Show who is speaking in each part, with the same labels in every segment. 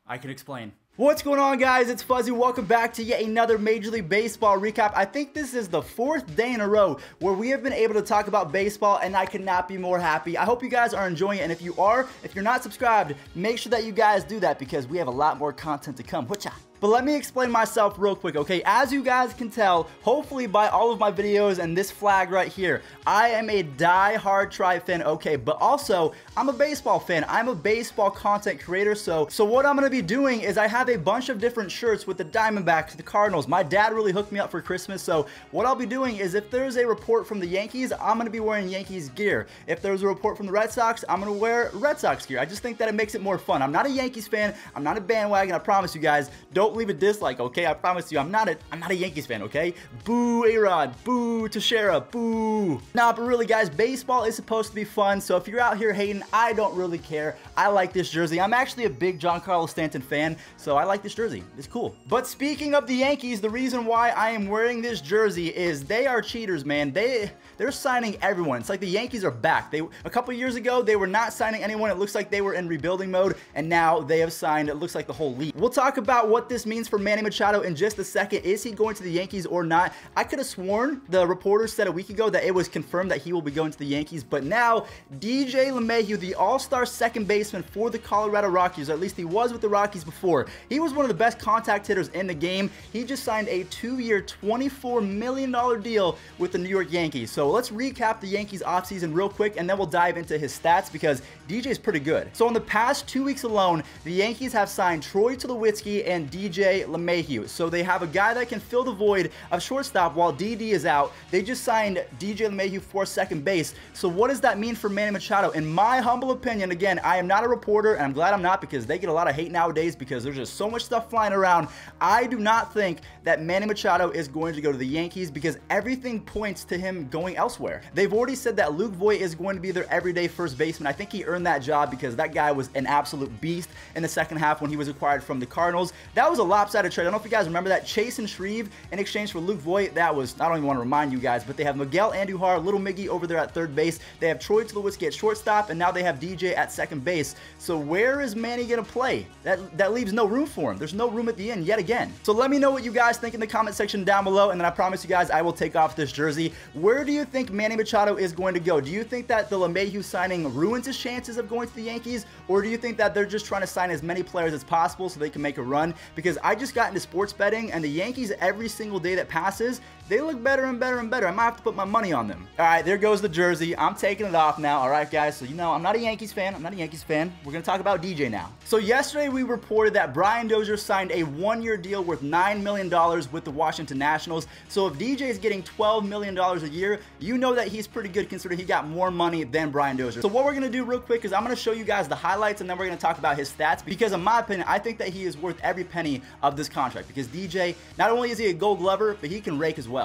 Speaker 1: I can explain. What's going on, guys? It's Fuzzy. Welcome back to yet another Major League Baseball recap. I think this is the 4th day in a row where we have been able to talk about baseball, and I could not be more happy. I hope you guys are enjoying it, and if you're not subscribed, make sure that you guys do that because we have a lot more content to come. Whatcha? But let me explain myself real quick, okay? As you guys can tell, hopefully by all of my videos and this flag right here, I am a die-hard Trout fan, okay? But also, I'm a baseball fan. I'm a baseball content creator, so what I'm going to be doing is I have a bunch of different shirts with the Diamondbacks, the Cardinals. My dad really hooked me up for Christmas, so what I'll be doing is if there's a report from the Yankees, I'm going to be wearing Yankees gear. If there's a report from the Red Sox, I'm going to wear Red Sox gear. I just think that it makes it more fun. I'm not a Yankees fan. I'm not a bandwagon. I promise you guys. Don't leave a dislike, okay? I promise you, I'm not a Yankees fan, okay? Boo A-Rod, boo Teixeira, boo. Nah, but really, guys, baseball is supposed to be fun, so if you're out here hating, I don't really care. I like this jersey. I'm actually a big Giancarlo Stanton fan, so I like this jersey. It's cool. But speaking of the Yankees, the reason why I am wearing this jersey is they are cheaters, man. They're signing everyone. It's like the Yankees are back. A couple years ago, they were not signing anyone. It looks like they were in rebuilding mode, and now they have signed, it looks like, the whole league. We'll talk about what this means for Manny Machado in just a second. Is he going to the Yankees or not? I could have sworn the reporters said a week ago that it was confirmed that he will be going to the Yankees, but now DJ Lemahieu, the all-star second baseman for the Colorado Rockies, or at least he was with the Rockies before. He was one of the best contact hitters in the game. He just signed a 2-year, $24 million deal with the New York Yankees. So let's recap the Yankees offseason real quick, and then we'll dive into his stats because DJ's pretty good. So in the past 2 weeks alone, the Yankees have signed Troy Tulowitzki and DJ Lemahieu. So they have a guy that can fill the void of shortstop while DD is out. They just signed DJ Lemahieu for second base. So what does that mean for Manny Machado? In my humble opinion, again, I am not a reporter, and I'm glad I'm not because they get a lot of hate nowadays because there's just so much stuff flying around. I do not think that Manny Machado is going to go to the Yankees because everything points to him going elsewhere. They've already said that Luke Voit is going to be their everyday first baseman. I think he earned that job because that guy was an absolute beast in the second half when he was acquired from the Cardinals. That was a lopsided trade. I don't know if you guys remember that. Chase and Shreve in exchange for Luke Voit. That was, I don't even want to remind you guys, but they have Miguel Andujar, Little Miggy over there at third base. They have Troy Tulowitzki at shortstop, and now they have DJ at second base. So where is Manny going to play? That leaves no room for him. There's no room at the end yet again. So let me know what you guys think in the comment section down below, and then I promise you guys I will take off this jersey. Where do you think Manny Machado is going to go? Do you think that the Lemahieu signing ruins his chances of going to the Yankees, or do you think that they're just trying to sign as many players as possible so they can make a run? Because I just got into sports betting, and the Yankees, every single day that passes, they look better and better and better. I might have to put my money on them. All right, there goes the jersey. I'm taking it off now. All right, guys, so you know I'm not a Yankees fan. I'm not a Yankees fan. We're going to talk about DJ now. So yesterday we reported that Brian Dozier signed a 1-year deal worth $9 million with the Washington Nationals. So if DJ is getting $12 million a year, you know that he's pretty good considering he got more money than Brian Dozier. So what we're going to do real quick is I'm going to show you guys the highlights, and then we're going to talk about his stats because in my opinion, I think that he is worth every penny of this contract because DJ, not only is he a Gold Glover, but he can rake as well.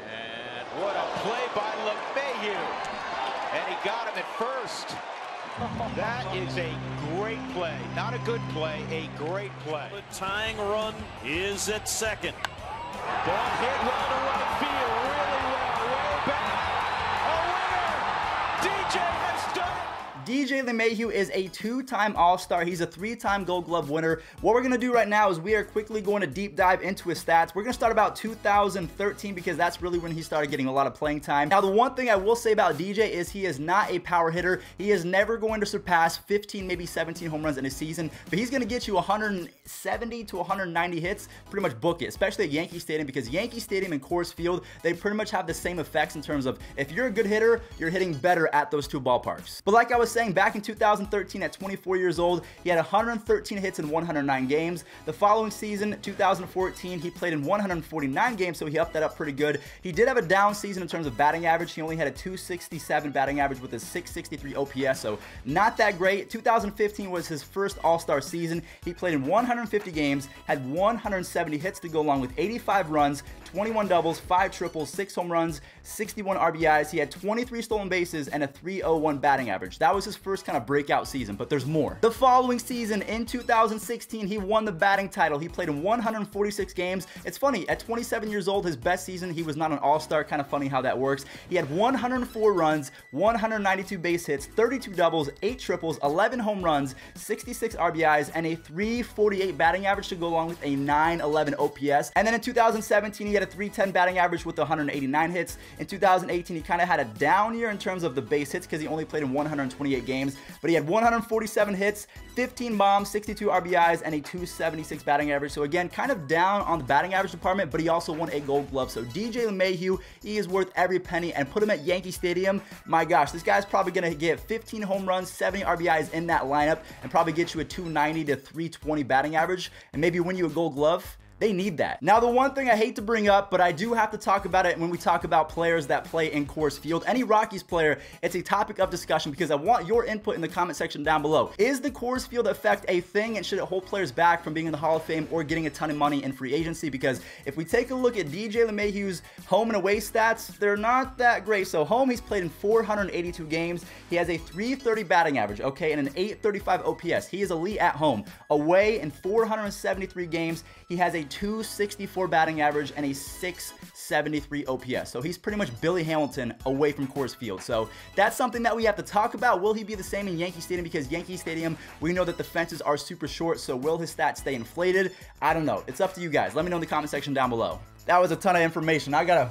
Speaker 2: And what a play by Lemahieu. And he got him at first. That is a great play. Not a good play, a great play.
Speaker 3: The tying run is at second.
Speaker 2: Ball hit well to right field. Really well. Way back. A winner. DJ has done it.
Speaker 1: DJ Lemahieu is a 2-time All-Star. He's a 3-time Gold Glove winner. What we're going to do right now is we are quickly going to deep dive into his stats. We're going to start about 2013 because that's really when he started getting a lot of playing time. Now, the one thing I will say about DJ is he is not a power hitter. He is never going to surpass 15, maybe 17 home runs in a season, but he's going to get you 170 to 190 hits. Pretty much book it, especially at Yankee Stadium because Yankee Stadium and Coors Field, they pretty much have the same effects in terms of if you're a good hitter, you're hitting better at those two ballparks. But like I was saying, back in 2013 at 24 years old, he had 113 hits in 109 games. The following season, 2014, he played in 149 games, so he upped that up pretty good. He did have a down season in terms of batting average. He only had a 267 batting average with a 663 OPS, so not that great. 2015 was his first All-Star season. He played in 150 games, had 170 hits to go along with 85 runs, 21 doubles, 5 triples, 6 home runs, 61 RBIs. He had 23 stolen bases and a .301 batting average. That was his first kind of breakout season, but there's more. The following season, in 2016, he won the batting title. He played in 146 games. It's funny, at 27 years old, his best season, he was not an all-star. Kind of funny how that works. He had 104 runs, 192 base hits, 32 doubles, 8 triples, 11 home runs, 66 RBIs, and a .348 batting average to go along with a .911 OPS. And then in 2017, he had a .310 batting average with 189 hits. In 2018, he kind of had a down year in terms of the base hits because he only played in 128 games, but he had 147 hits, 15 bombs, 62 RBIs, and a .276 batting average. So again, kind of down on the batting average department, but he also won a Gold Glove. So DJ Lemahieu, he is worth every penny, and put him at Yankee Stadium. My gosh, this guy's probably going to get 15 home runs, 70 RBIs in that lineup, and probably get you a .290 to .320 batting average, and maybe win you a Gold Glove. They need that. Now, the one thing I hate to bring up, but I do have to talk about it when we talk about players that play in Coors Field. Any Rockies player, it's a topic of discussion because I want your input in the comment section down below. Is the Coors Field effect a thing, and should it hold players back from being in the Hall of Fame or getting a ton of money in free agency? Because if we take a look at DJ LeMahieu's home and away stats, they're not that great. So home, he's played in 482 games. He has a .330 batting average, okay, and an .835 OPS. He is elite at home. Away, in 473 games, he has a .264 batting average and a .673 OPS. So he's pretty much Billy Hamilton away from Coors Field. So that's something that we have to talk about. Will he be the same in Yankee Stadium? Because Yankee Stadium, we know that the fences are super short. So will his stats stay inflated? I don't know. It's up to you guys. Let me know in the comment section down below. That was a ton of information. I gotta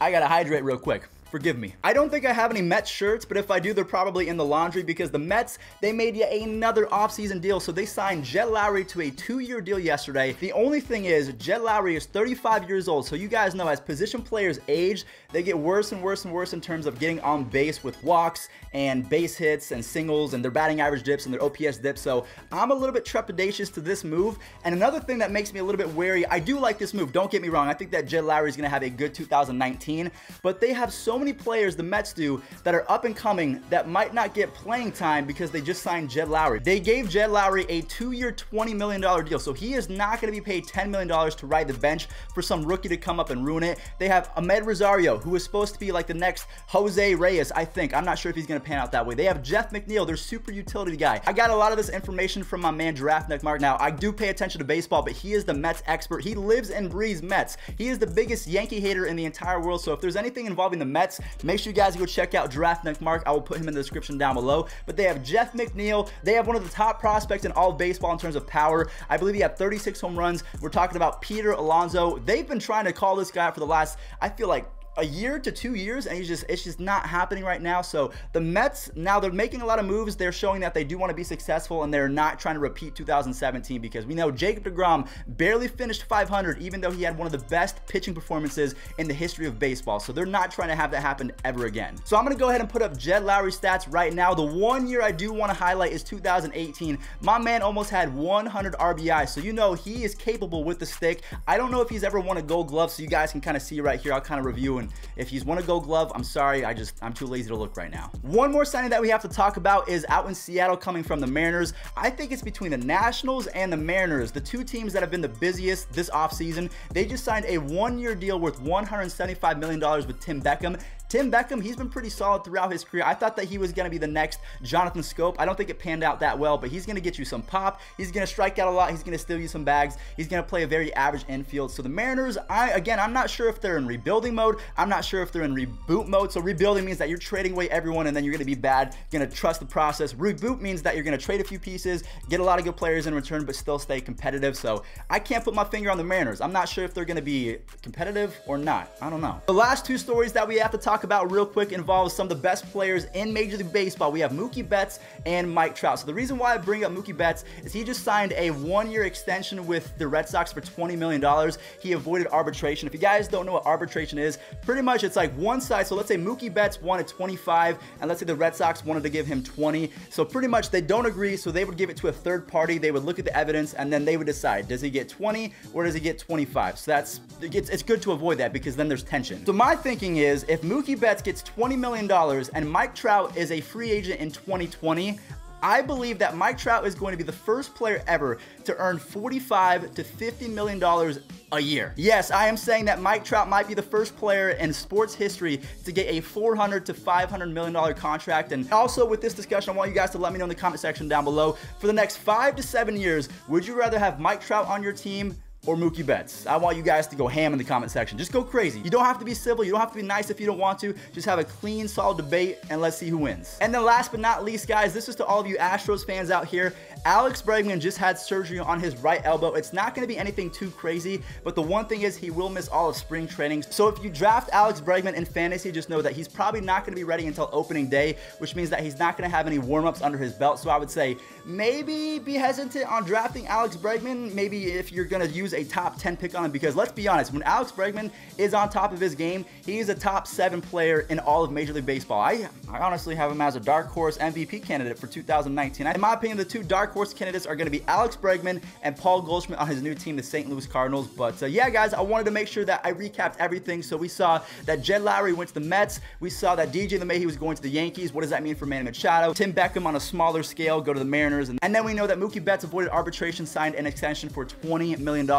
Speaker 1: hydrate real quick. Forgive me. I don't think I have any Mets shirts, but if I do, they're probably in the laundry because the Mets, they made yet another offseason deal. So they signed Jed Lowrie to a 2-year deal yesterday. The only thing is, Jed Lowrie is 35 years old. So you guys know, as position players age, they get worse and worse and worse in terms of getting on base with walks and base hits and singles, and their batting average dips and their OPS dips. So I'm a little bit trepidatious to this move. And another thing that makes me a little bit wary, I do like this move. Don't get me wrong. I think that Jed Lowrie is going to have a good 2019, but they have so many players, the Mets do, that are up and coming that might not get playing time because they just signed Jed Lowrie. They gave Jed Lowrie a 2-year, $20 million deal, so he is not going to be paid $10 million to ride the bench for some rookie to come up and ruin it. They have Ahmed Rosario, who is supposed to be like the next Jose Reyes, I think. I'm not sure if he's going to pan out that way. They have Jeff McNeil, their super utility guy. I got a lot of this information from my man Giraffe Neck Mark. Now, I do pay attention to baseball, but he is the Mets expert. He lives and breathes Mets. He is the biggest Yankee hater in the entire world, so if there's anything involving the Mets, make sure you guys go check out Giraffe Neck Mark. I will put him in the description down below. But they have Jeff McNeil. They have one of the top prospects in all of baseball in terms of power. I believe he had 36 home runs. We're talking about Peter Alonso. They've been trying to call this guy for the last, I feel like, a year to 2 years, and it's just not happening right now. So the Mets, now they're making a lot of moves. They're showing that they do want to be successful, and they're not trying to repeat 2017, because we know Jacob deGrom barely finished 500, even though he had one of the best pitching performances in the history of baseball. So they're not trying to have that happen ever again. So I'm going to go ahead and put up Jed Lowrie's stats right now. The 1 year I do want to highlight is 2018. My man almost had 100 RBI, so you know he is capable with the stick. I don't know if he's ever won a Gold Glove, so you guys can kind of see right here. I'll kind of review, and if he's won a Gold Glove, I'm sorry, I'm too lazy to look right now. One more signing that we have to talk about is out in Seattle, coming from the Mariners. I think it's between the Nationals and the Mariners, the two teams that have been the busiest this offseason. They just signed a 1-year deal worth $175 million with Tim Beckham. Tim Beckham, he's been pretty solid throughout his career. I thought that he was going to be the next Jonathan Scope. I don't think it panned out that well, but he's going to get you some pop. He's going to strike out a lot. He's going to steal you some bags. He's going to play a very average infield. So the Mariners, I'm not sure if they're in rebuilding mode. I'm not sure if they're in reboot mode. So rebuilding means that you're trading away everyone, and then you're going to be bad. You're going to trust the process. Reboot means that you're going to trade a few pieces, get a lot of good players in return, but still stay competitive. So I can't put my finger on the Mariners. I'm not sure if they're going to be competitive or not. I don't know. The last two stories that we have to talk about real quick involves some of the best players in Major League Baseball. We have Mookie Betts and Mike Trout. So the reason why I bring up Mookie Betts is he just signed a 1-year extension with the Red Sox for $20 million. He avoided arbitration. If you guys don't know what arbitration is, pretty much it's like one side. So let's say Mookie Betts wanted 25, and let's say the Red Sox wanted to give him 20. So pretty much they don't agree, so they would give it to a third party. They would look at the evidence, and then they would decide, does he get 20 or does he get 25? So it's good to avoid that, because then there's tension. So my thinking is, if Mookie Betts gets $20 million and Mike Trout is a free agent in 2020, I believe that Mike Trout is going to be the first player ever to earn $45 to $50 million a year. Yes, I am saying that Mike Trout might be the first player in sports history to get a $400 to $500 million contract. And also with this discussion, I want you guys to let me know in the comment section down below, for the next 5 to 7 years, would you rather have Mike Trout on your team or Mookie Betts? I want you guys to go ham in the comment section. Just go crazy. You don't have to be civil. You don't have to be nice if you don't want to. Just have a clean, solid debate, and let's see who wins. And then last but not least, guys, this is to all of you Astros fans out here. Alex Bregman just had surgery on his right elbow. It's not going to be anything too crazy, but the one thing is he will miss all of spring training. So if you draft Alex Bregman in fantasy, just know that he's probably not going to be ready until opening day, which means that he's not going to have any warm-ups under his belt. So I would say maybe be hesitant on drafting Alex Bregman, maybe if you're going to use a top 10 pick on him, because let's be honest, when Alex Bregman is on top of his game, he's a top 7 player in all of Major League Baseball. I honestly have him as a dark horse MVP candidate for 2019. In my opinion, the two dark horse candidates are going to be Alex Bregman and Paul Goldschmidt on his new team, the St. Louis Cardinals. But yeah, guys, I wanted to make sure that I recapped everything. So we saw that Jed Lowrie went to the Mets. We saw that DJ Lemahieu was going to the Yankees. What does that mean for Manny Machado? Tim Beckham on a smaller scale go to the Mariners. And then we know that Mookie Betts avoided arbitration, signed an extension for $20 million.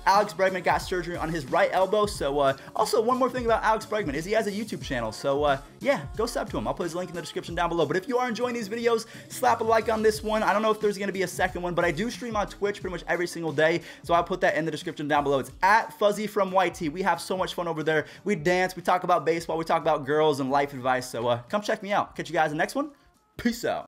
Speaker 1: Alex Bregman got surgery on his right elbow. So also one more thing about Alex Bregman is he has a YouTube channel. So yeah, go sub to him. I'll put his link in the description down below. But if you are enjoying these videos, slap a like on this one. I don't know if there's going to be a second one, but I do stream on Twitch pretty much every single day. So I'll put that in the description down below. It's at Fuzzy from YT. We have so much fun over there. We dance, we talk about baseball, we talk about girls and life advice. So come check me out. Catch you guys in the next one. Peace out.